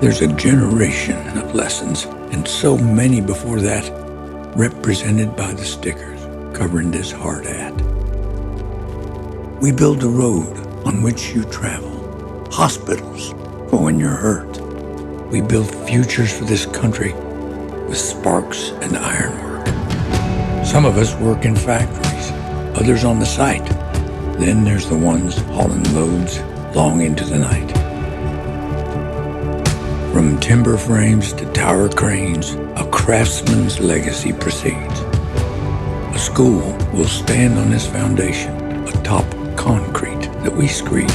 There's a generation of lessons, and so many before that, represented by the stickers covering this hard hat. We build a road on which you travel, hospitals for when you're hurt. We build futures for this country with sparks and ironwork. Some of us work in factories, others on the site. Then there's the ones hauling loads long into the night. From timber frames to tower cranes, a craftsman's legacy proceeds. A school will stand on this foundation, atop concrete that we screed.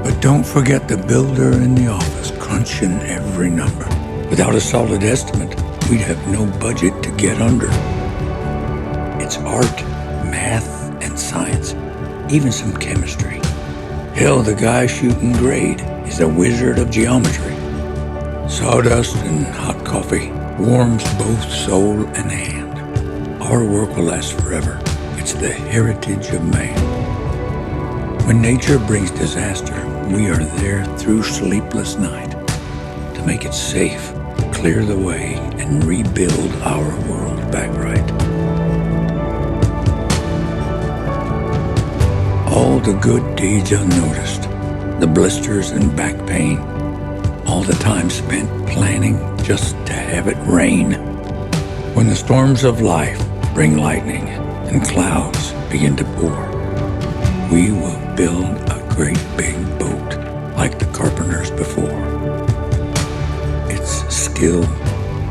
But don't forget the builder in the office crunching every number. Without a solid estimate, we'd have no budget to get under. It's art, math, and science, even some chemistry. Hell, the guy shooting grade is a wizard of geometry. Sawdust and hot coffee warms both soul and hand. Our work will last forever. It's the heritage of man. When nature brings disaster, we are there through sleepless night to make it safe, clear the way, and rebuild our world back right. All the good deeds unnoticed, the blisters and back pain, all the time spent planning just to have it rain. When the storms of life bring lightning and clouds begin to pour, we will build a great big boat like the carpenters before. It's skill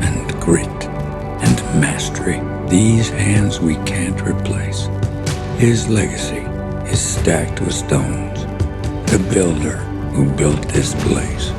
and grit and mastery, these hands we can't replace. His legacy is stacked with stones, the builder who built this place.